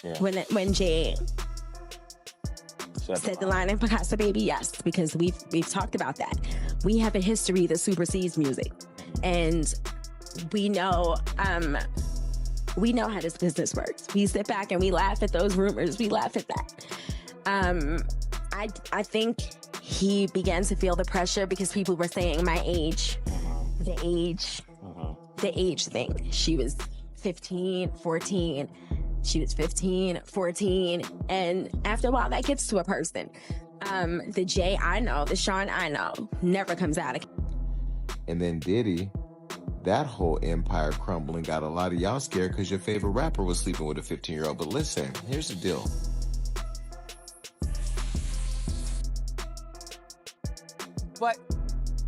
Yeah. When Jay said the line in Picasso Baby, yes, because we've talked about that. We have a history that supersedes music, and we know how this business works. We sit back and we laugh at those rumors. We laugh at that. I think he began to feel the pressure because people were saying my age, the age thing. She was 15, 14. She was 15, 14. And after a while, that gets to a person. The Jay I know, the Sean I know, never comes out again. And then Diddy, that whole empire crumbling got a lot of y'all scared because your favorite rapper was sleeping with a 15-year-old. But listen, here's the deal. But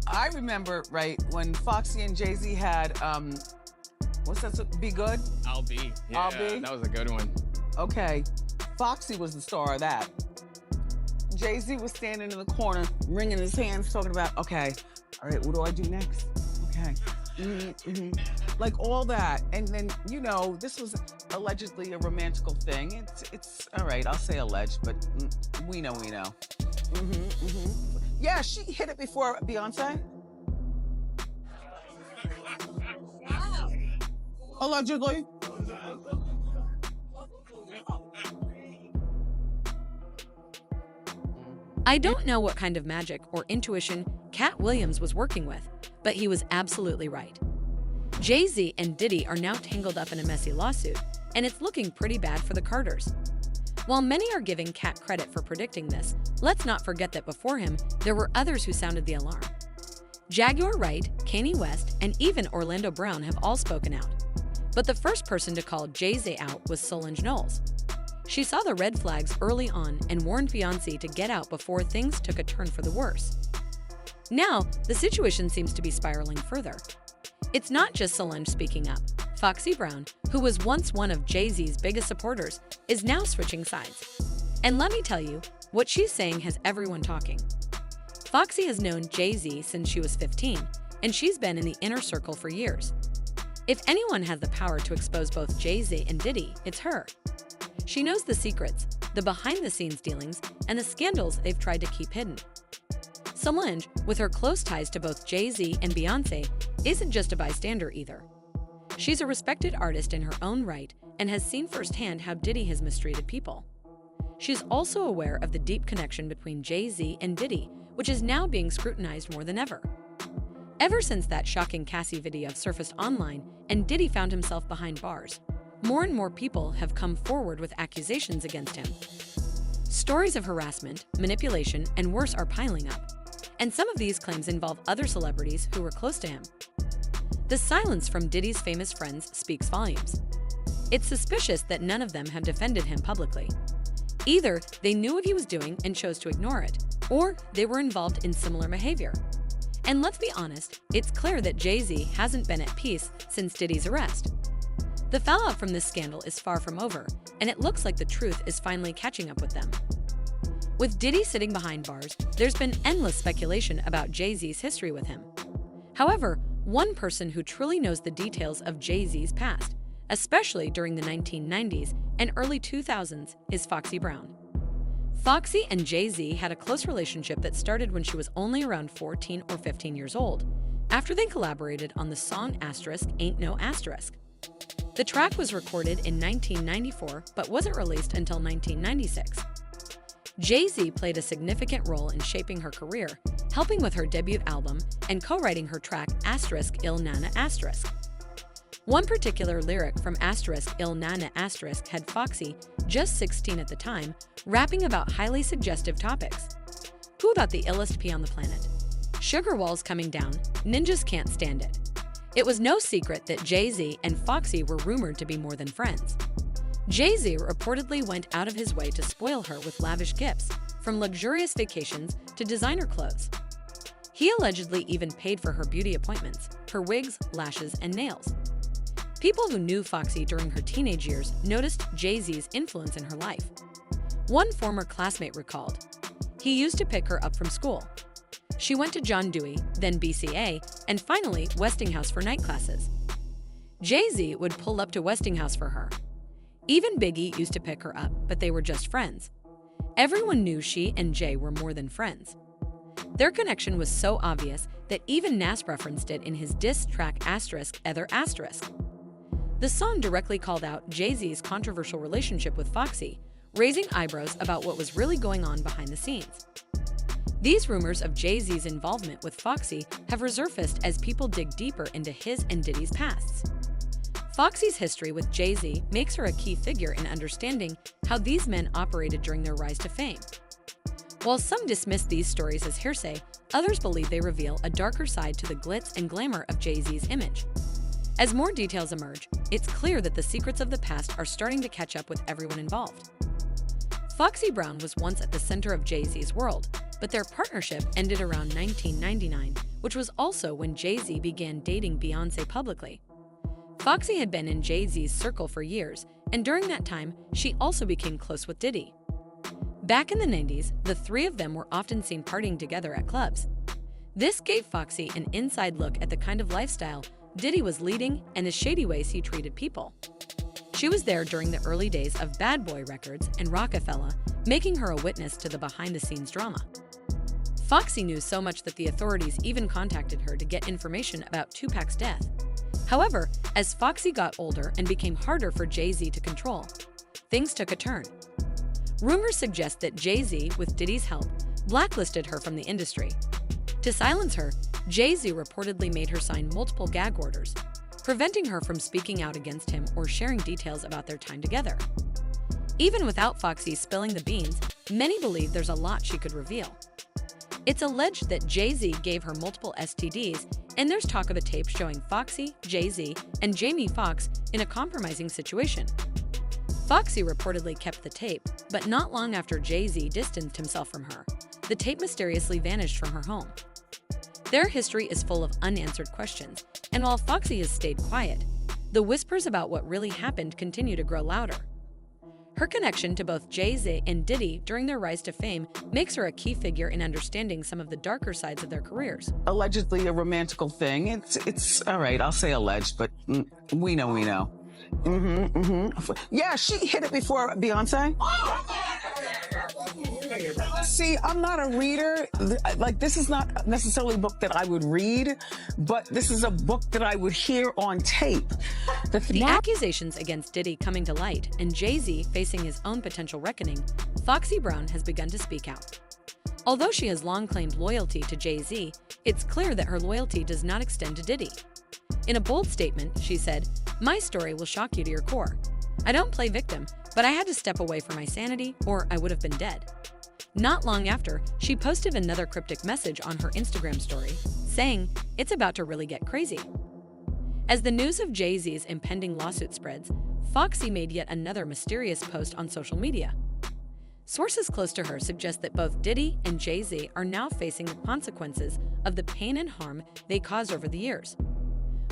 I remember, right, when Foxy and Jay-Z had, what's that, Be Good? I'll Be. Yeah, I'll Be? That was a good one. Okay, Foxy was the star of that. Jay-Z was standing in the corner, wringing his hands, talking about, okay, all right, what do I do next? Okay, like all that. And then, you know, this was allegedly a romantical thing. It's all right, I'll say alleged, but we know. Yeah, she hit it before Beyonce. Allegedly. I don't know what kind of magic or intuition Cat Williams was working with, but he was absolutely right. Jay-Z and Diddy are now tangled up in a messy lawsuit, and it's looking pretty bad for the Carters. While many are giving Cat credit for predicting this, let's not forget that before him, there were others who sounded the alarm. Jaguar Wright, Kanye West, and even Orlando Brown have all spoken out. But the first person to call Jay-Z out was Solange Knowles. She saw the red flags early on and warned Beyoncé to get out before things took a turn for the worse. Now, the situation seems to be spiraling further. It's not just Solange speaking up. Foxy Brown, who was once one of Jay-Z's biggest supporters, is now switching sides. And let me tell you, what she's saying has everyone talking. Foxy has known Jay-Z since she was 15, and she's been in the inner circle for years. If anyone has the power to expose both Jay-Z and Diddy, it's her. She knows the secrets, the behind-the-scenes dealings, and the scandals they've tried to keep hidden. Solange, with her close ties to both Jay-Z and Beyoncé, isn't just a bystander either. She's a respected artist in her own right and has seen firsthand how Diddy has mistreated people. She's also aware of the deep connection between Jay-Z and Diddy, which is now being scrutinized more than ever. Ever since that shocking Cassie video surfaced online and Diddy found himself behind bars, more and more people have come forward with accusations against him. Stories of harassment, manipulation, and worse are piling up, and some of these claims involve other celebrities who were close to him. The silence from Diddy's famous friends speaks volumes. It's suspicious that none of them have defended him publicly. Either they knew what he was doing and chose to ignore it, or they were involved in similar behavior. And let's be honest, it's clear that Jay-Z hasn't been at peace since Diddy's arrest. The fallout from this scandal is far from over, and it looks like the truth is finally catching up with them. With Diddy sitting behind bars, there's been endless speculation about Jay-Z's history with him. However, one person who truly knows the details of Jay-Z's past, especially during the 1990s and early 2000s, is Foxy Brown. Foxy and Jay-Z had a close relationship that started when she was only around 14 or 15 years old, after they collaborated on the song Ain't No Asterisk. The track was recorded in 1994 but wasn't released until 1996. Jay-Z played a significant role in shaping her career, helping with her debut album and co-writing her track Il Nana Asterisk. One particular lyric from Il Nana Asterisk had Foxy, just 16 at the time, rapping about highly suggestive topics. Who got the illest pee on the planet? Sugar walls coming down, ninjas can't stand it. It was no secret that Jay-Z and Foxy were rumored to be more than friends. Jay-Z reportedly went out of his way to spoil her with lavish gifts, from luxurious vacations to designer clothes. He allegedly even paid for her beauty appointments, her wigs, lashes, and nails. People who knew Foxy during her teenage years noticed Jay-Z's influence in her life. One former classmate recalled, "He used to pick her up from school. She went to John Dewey, then BCA, and finally Westinghouse for night classes. Jay-Z would pull up to Westinghouse for her. Even Biggie used to pick her up, but they were just friends. Everyone knew she and Jay were more than friends. Their connection was so obvious that even Nas referenced it in his diss track *Other*. The song directly called out Jay-Z's controversial relationship with Foxy, raising eyebrows about what was really going on behind the scenes. These rumors of Jay-Z's involvement with Foxy have resurfaced as people dig deeper into his and Diddy's pasts. Foxy's history with Jay-Z makes her a key figure in understanding how these men operated during their rise to fame. While some dismiss these stories as hearsay, others believe they reveal a darker side to the glitz and glamour of Jay-Z's image. As more details emerge, it's clear that the secrets of the past are starting to catch up with everyone involved. Foxy Brown was once at the center of Jay-Z's world, but their partnership ended around 1999, which was also when Jay-Z began dating Beyoncé publicly. Foxy had been in Jay-Z's circle for years, and during that time, she also became close with Diddy. Back in the 90s, the three of them were often seen partying together at clubs. This gave Foxy an inside look at the kind of lifestyle Diddy was leading and the shady ways he treated people. She was there during the early days of Bad Boy Records and Rockefeller, making her a witness to the behind-the-scenes drama. Foxy knew so much that the authorities even contacted her to get information about Tupac's death. However, as Foxy got older and became harder for Jay-Z to control, things took a turn. Rumors suggest that Jay-Z, with Diddy's help, blacklisted her from the industry. To silence her, Jay-Z reportedly made her sign multiple gag orders, preventing her from speaking out against him or sharing details about their time together. Even without Foxy spilling the beans, many believe there's a lot she could reveal. It's alleged that Jay-Z gave her multiple STDs, and there's talk of a tape showing Foxy, Jay-Z, and Jamie Foxx in a compromising situation. Foxy reportedly kept the tape, but not long after Jay-Z distanced himself from her, the tape mysteriously vanished from her home. Their history is full of unanswered questions, and while Foxy has stayed quiet, the whispers about what really happened continue to grow louder. Her connection to both Jay-Z and Diddy during their rise to fame makes her a key figure in understanding some of the darker sides of their careers. Allegedly a romantical thing. It's all right, I'll say alleged, but we know. Yeah, she hit it before Beyonce. See, I'm not a reader. Like, this is not necessarily a book that I would read, but this is a book that I would hear on tape. The accusations against Diddy coming to light and Jay-Z facing his own potential reckoning, Foxy Brown has begun to speak out. Although she has long claimed loyalty to Jay-Z, it's clear that her loyalty does not extend to Diddy. In a bold statement, she said, "My story will shock you to your core. I don't play victim, but I had to step away from my sanity or I would have been dead." Not long after, she posted another cryptic message on her Instagram story, saying, "It's about to really get crazy." As the news of Jay-Z's impending lawsuit spreads, Foxy made yet another mysterious post on social media. Sources close to her suggest that both Diddy and Jay-Z are now facing the consequences of the pain and harm they caused over the years.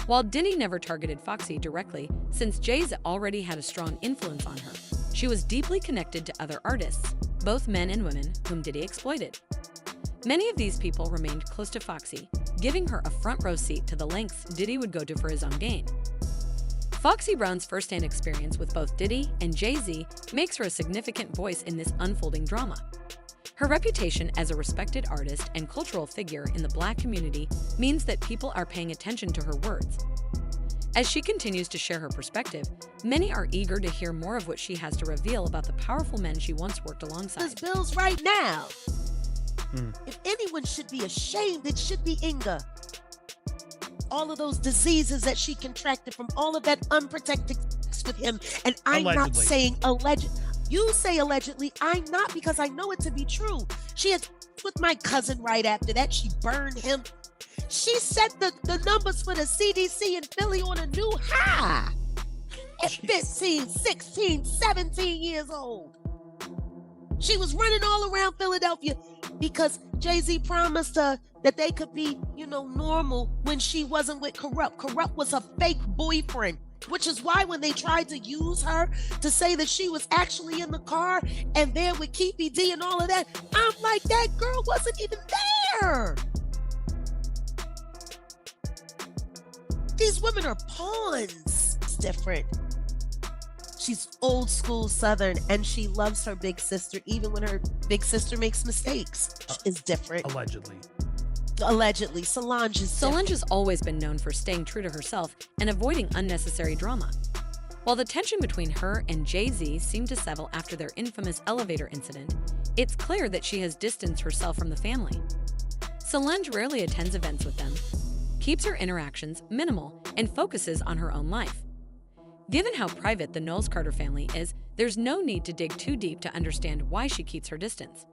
While Diddy never targeted Foxy directly, since Jay-Z already had a strong influence on her, she was deeply connected to other artists, both men and women, whom Diddy exploited. Many of these people remained close to Foxy, giving her a front-row seat to the lengths Diddy would go to for his own gain. Foxy Brown's first-hand experience with both Diddy and Jay-Z makes her a significant voice in this unfolding drama. Her reputation as a respected artist and cultural figure in the Black community means that people are paying attention to her words. As she continues to share her perspective, many are eager to hear more of what she has to reveal about the powerful men she once worked alongside. There's bills right now. If anyone should be ashamed, it should be Inga. All of those diseases that she contracted from all of that unprotected sex with him, and I'm not saying alleged. You say allegedly, I'm not, because I know it to be true. She had with my cousin right after that. She burned him. She set the numbers for the CDC in Philly on a new high at 15, 16, 17 years old. She was running all around Philadelphia because Jay-Z promised her that they could be, normal when she wasn't with Corrupt. Corrupt was a fake boyfriend, which is why when they tried to use her to say that she was actually in the car and there with Keefy D and all of that, I'm like, that girl wasn't even there. These women are pawns. It's different. She's old school Southern, and she loves her big sister, even when her big sister makes mistakes. Is different. Allegedly. Solange is Solange has always been known for staying true to herself and avoiding unnecessary drama. While the tension between her and Jay-Z seemed to settle after their infamous elevator incident, it's clear that she has distanced herself from the family. Solange rarely attends events with them, keeps her interactions minimal, and focuses on her own life. Given how private the Knowles-Carter family is, there's no need to dig too deep to understand why she keeps her distance.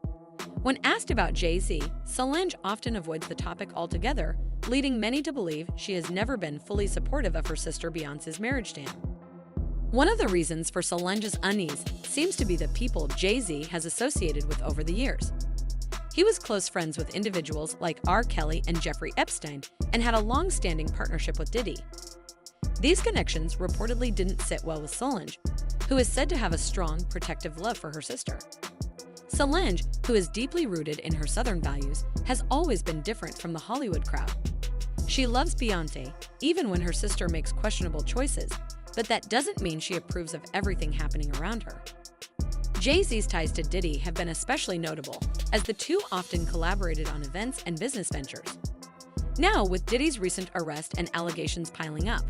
When asked about Jay-Z, Solange often avoids the topic altogether, leading many to believe she has never been fully supportive of her sister Beyoncé's marriage to him. One of the reasons for Solange's unease seems to be the people Jay-Z has associated with over the years. He was close friends with individuals like R. Kelly and Jeffrey Epstein and had a long-standing partnership with Diddy. These connections reportedly didn't sit well with Solange, who is said to have a strong, protective love for her sister. Solange, who is deeply rooted in her Southern values, has always been different from the Hollywood crowd. She loves Beyoncé, even when her sister makes questionable choices, but that doesn't mean she approves of everything happening around her. Jay-Z's ties to Diddy have been especially notable, as the two often collaborated on events and business ventures. Now, with Diddy's recent arrest and allegations piling up,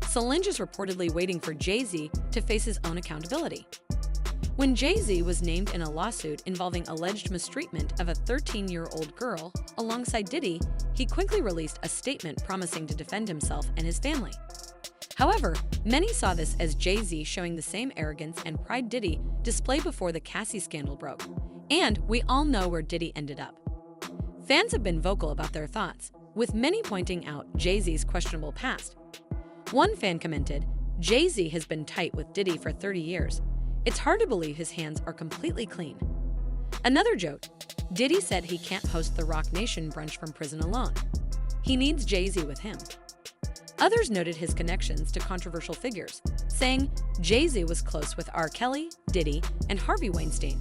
Solange is reportedly waiting for Jay-Z to face his own accountability. When Jay-Z was named in a lawsuit involving alleged mistreatment of a 13-year-old girl alongside Diddy, he quickly released a statement promising to defend himself and his family. However, many saw this as Jay-Z showing the same arrogance and pride Diddy displayed before the Cassie scandal broke, and we all know where Diddy ended up. Fans have been vocal about their thoughts, with many pointing out Jay-Z's questionable past. One fan commented, "Jay-Z has been tight with Diddy for 30 years. It's hard to believe his hands are completely clean." Another joked, "Diddy said he can't host the Rock Nation brunch from prison alone. He needs Jay-Z with him." Others noted his connections to controversial figures, saying Jay-Z was close with R. Kelly, Diddy, and Harvey Weinstein,